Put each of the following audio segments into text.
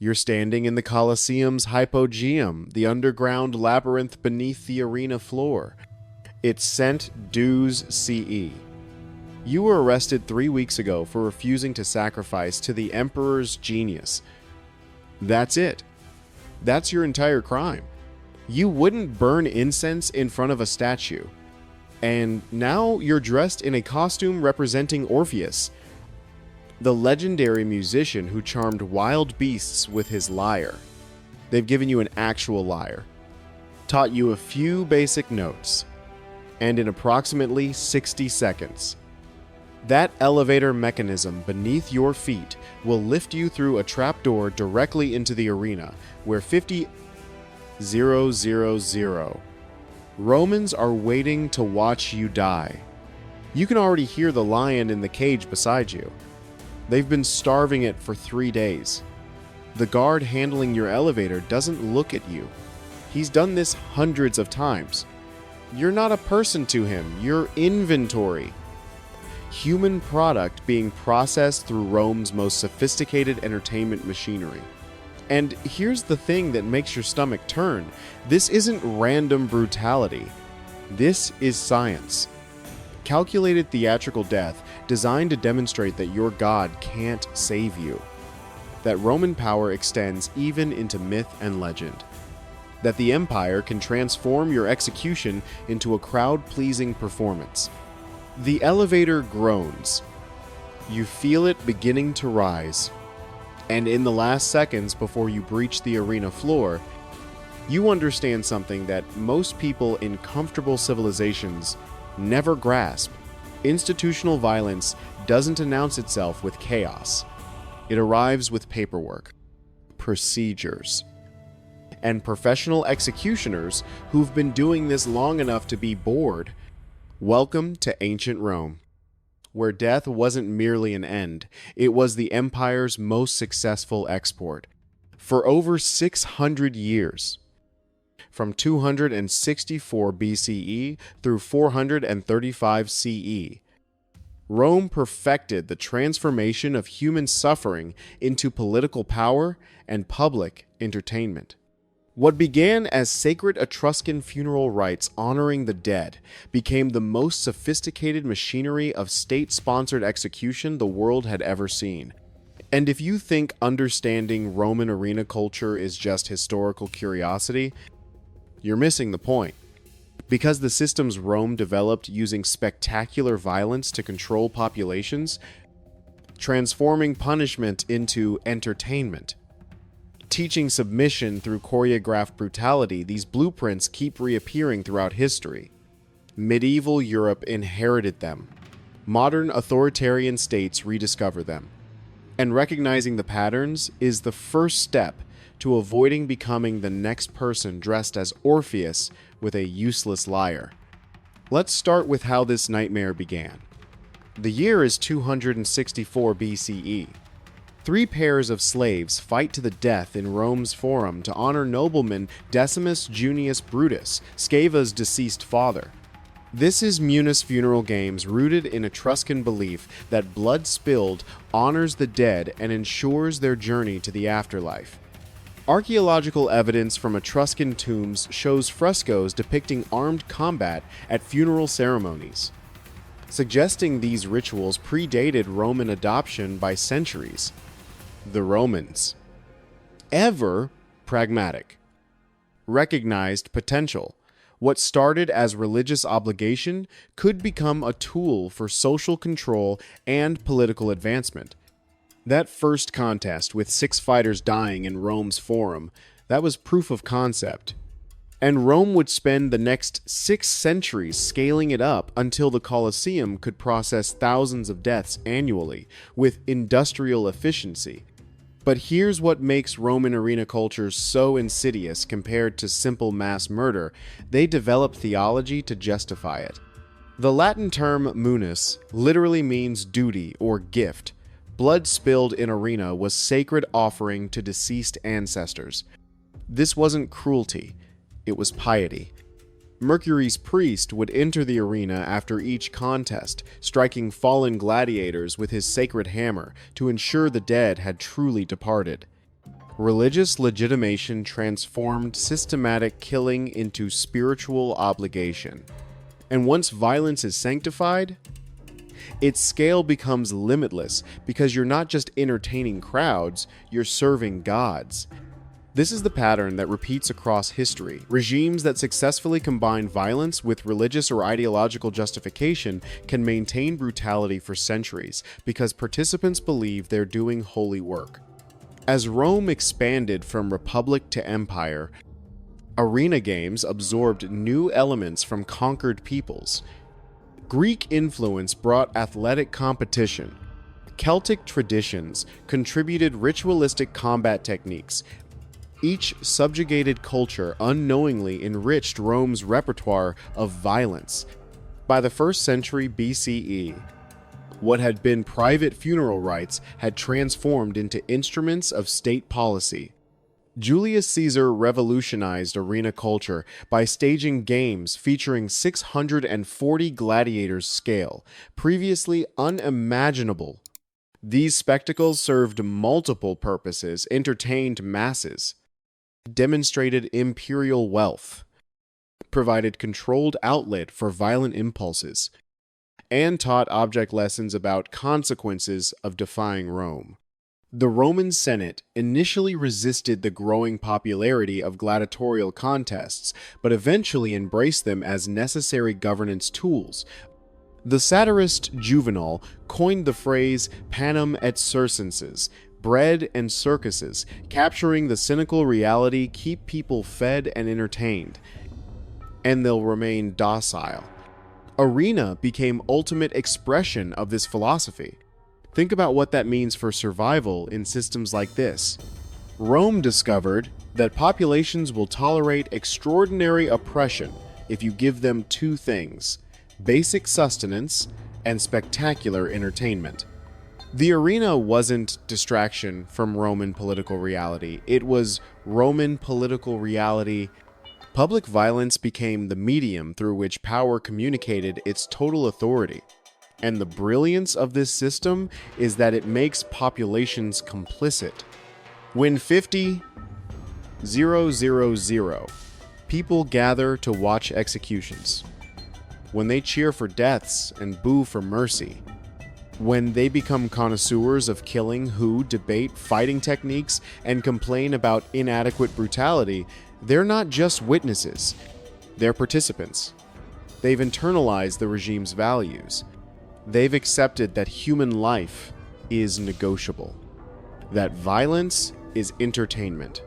You're standing in the Colosseum's hypogeum, the underground labyrinth beneath the arena floor. It's Cent Dues CE. You were arrested 3 weeks ago for refusing to sacrifice to the Emperor's genius. That's it. That's your entire crime. You wouldn't burn incense in front of a statue. And now you're dressed in a costume representing Orpheus, the legendary musician who charmed wild beasts with his lyre. They've given you an actual lyre, taught you a few basic notes, and in approximately 60 seconds, that elevator mechanism beneath your feet will lift you through a trapdoor directly into the arena, where 50,000 Romans are waiting to watch you die. You can already hear the lion in the cage beside you. They've been starving it for 3 days. The guard handling your elevator doesn't look at you. He's done this hundreds of times. You're not a person to him, you're inventory. Human product being processed through Rome's most sophisticated entertainment machinery. And here's the thing that makes your stomach turn. This isn't random brutality. This is science. Calculated theatrical death designed to demonstrate that your god can't save you. That Roman power extends even into myth and legend. That the empire can transform your execution into a crowd-pleasing performance. The elevator groans. You feel it beginning to rise. And in the last seconds before you breach the arena floor, you understand something that most people in comfortable civilizations never grasp. Institutional violence doesn't announce itself with chaos. It arrives with paperwork, procedures, and professional executioners who've been doing this long enough to be bored. Welcome to ancient Rome, where death wasn't merely an end, it was the empire's most successful export. For over 600 years, from 264 BCE through 435 CE, Rome perfected the transformation of human suffering into political power and public entertainment. What began as sacred Etruscan funeral rites honoring the dead became the most sophisticated machinery of state-sponsored execution the world had ever seen. And if you think understanding Roman arena culture is just historical curiosity, you're missing the point. Because the systems Rome developed using spectacular violence to control populations, transforming punishment into entertainment, teaching submission through choreographed brutality, these blueprints keep reappearing throughout history. Medieval Europe inherited them. Modern authoritarian states rediscover them. And recognizing the patterns is the first step to avoiding becoming the next person dressed as Orpheus with a useless lyre. Let's start with how this nightmare began. The year is 264 BCE. 3 pairs of slaves fight to the death in Rome's Forum to honor nobleman Decimus Junius Brutus, Scava's deceased father. This is Munis funeral games rooted in Etruscan belief that blood spilled honors the dead and ensures their journey to the afterlife. Archaeological evidence from Etruscan tombs shows frescoes depicting armed combat at funeral ceremonies, suggesting these rituals predated Roman adoption by centuries. The Romans, ever pragmatic, recognized potential. What started as religious obligation could become a tool for social control and political advancement. That first contest with 6 fighters dying in Rome's Forum, that was proof of concept. And Rome would spend the next 6 centuries scaling it up until the Colosseum could process thousands of deaths annually with industrial efficiency. But here's what makes Roman arena culture so insidious compared to simple mass murder: they developed theology to justify it. The Latin term munus literally means duty or gift. Blood spilled in arena was sacred offering to deceased ancestors. This wasn't cruelty, it was piety. Mercury's priest would enter the arena after each contest, striking fallen gladiators with his sacred hammer to ensure the dead had truly departed. Religious legitimation transformed systematic killing into spiritual obligation. And once violence is sanctified, its scale becomes limitless because you're not just entertaining crowds, you're serving gods. This is the pattern that repeats across history. Regimes that successfully combine violence with religious or ideological justification can maintain brutality for centuries because participants believe they're doing holy work. As Rome expanded from republic to empire, arena games absorbed new elements from conquered peoples. Greek influence brought athletic competition. Celtic traditions contributed ritualistic combat techniques. Each subjugated culture unknowingly enriched Rome's repertoire of violence. By the 1st century BCE, what had been private funeral rites had transformed into instruments of state policy. Julius Caesar revolutionized arena culture by staging games featuring 640 gladiators scale, previously unimaginable. These spectacles served multiple purposes, entertained masses, demonstrated imperial wealth, provided controlled outlet for violent impulses, and taught object lessons about consequences of defying Rome. The Roman Senate initially resisted the growing popularity of gladiatorial contests, but eventually embraced them as necessary governance tools. The satirist Juvenal coined the phrase panem et circenses, bread and circuses, capturing the cynical reality keep people fed and entertained, and they'll remain docile. Arena became ultimate expression of this philosophy. Think about what that means for survival in systems like this. Rome discovered that populations will tolerate extraordinary oppression if you give them two things: basic sustenance and spectacular entertainment. The arena wasn't distraction from Roman political reality. It was Roman political reality. Public violence became the medium through which power communicated its total authority. And the brilliance of this system is that it makes populations complicit. When 50,000 people gather to watch executions, when they cheer for deaths and boo for mercy, when they become connoisseurs of killing who debate fighting techniques and complain about inadequate brutality, they're not just witnesses, they're participants. They've internalized the regime's values. They've accepted that human life is negotiable, that violence is entertainment,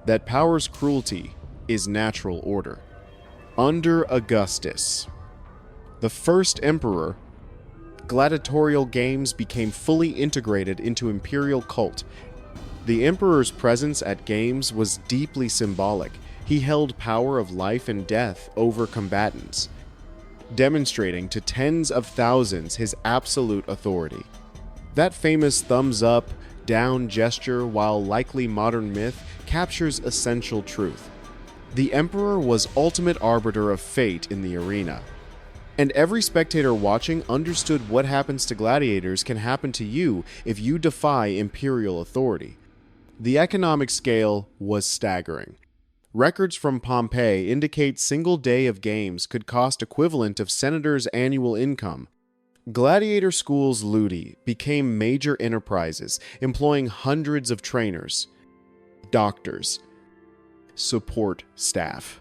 that power's cruelty is natural order. Under Augustus, the first emperor, gladiatorial games became fully integrated into imperial cult. The emperor's presence at games was deeply symbolic. He held power of life and death over combatants, demonstrating to tens of thousands his absolute authority. That famous thumbs up, down gesture, while likely modern myth, captures essential truth. The emperor was ultimate arbiter of fate in the arena. And every spectator watching understood what happens to gladiators can happen to you if you defy imperial authority. The economic scale was staggering. Records from Pompeii indicate single day of games could cost equivalent of senators' annual income. Gladiator schools ludi became major enterprises, employing hundreds of trainers, doctors, support staff.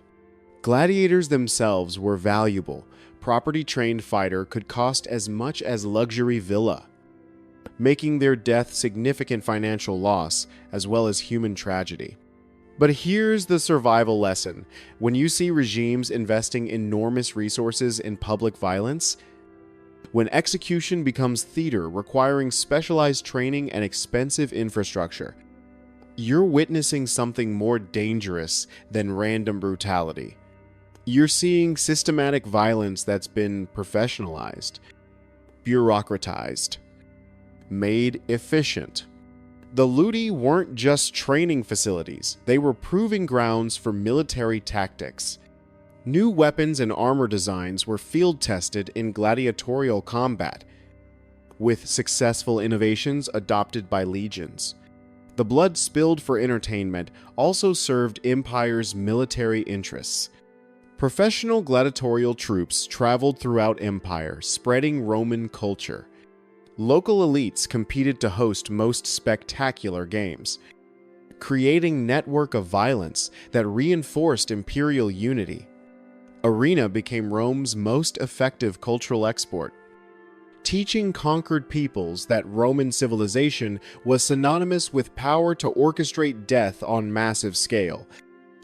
Gladiators themselves were valuable. Property-trained fighter could cost as much as luxury villa, making their death significant financial loss as well as human tragedy. But here's the survival lesson. When you see regimes investing enormous resources in public violence, when execution becomes theater requiring specialized training and expensive infrastructure, you're witnessing something more dangerous than random brutality. You're seeing systematic violence that's been professionalized, bureaucratized, made efficient. The ludi weren't just training facilities, they were proving grounds for military tactics. New weapons and armor designs were field-tested in gladiatorial combat, with successful innovations adopted by legions. The blood spilled for entertainment also served Empire's military interests. Professional gladiatorial troops traveled throughout Empire, spreading Roman culture. Local elites competed to host most spectacular games, creating network of violence that reinforced imperial unity. Arena became Rome's most effective cultural export, teaching conquered peoples that Roman civilization was synonymous with power to orchestrate death on massive scale.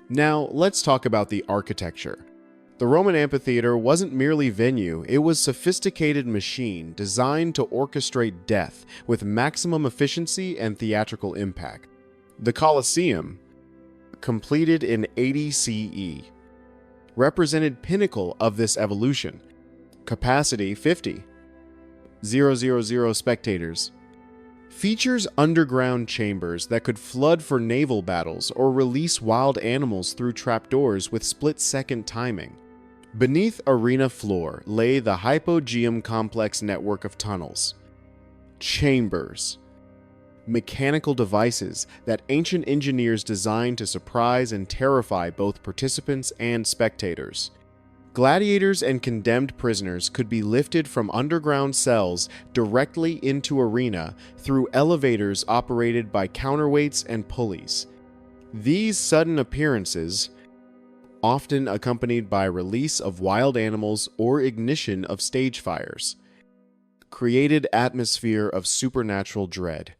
Now, let's talk about the architecture. The Roman amphitheater wasn't merely venue, it was a sophisticated machine designed to orchestrate death with maximum efficiency and theatrical impact. The Colosseum, completed in 80 CE, represented pinnacle of this evolution. Capacity 50,000 spectators. Features underground chambers that could flood for naval battles or release wild animals through trapdoors with split-second timing. Beneath arena floor lay the hypogeum complex network of tunnels. Chambers. Mechanical devices that ancient engineers designed to surprise and terrify both participants and spectators. Gladiators and condemned prisoners could be lifted from underground cells directly into arena through elevators operated by counterweights and pulleys. These sudden appearances, often accompanied by release of wild animals or ignition of stage fires, created atmosphere of supernatural dread.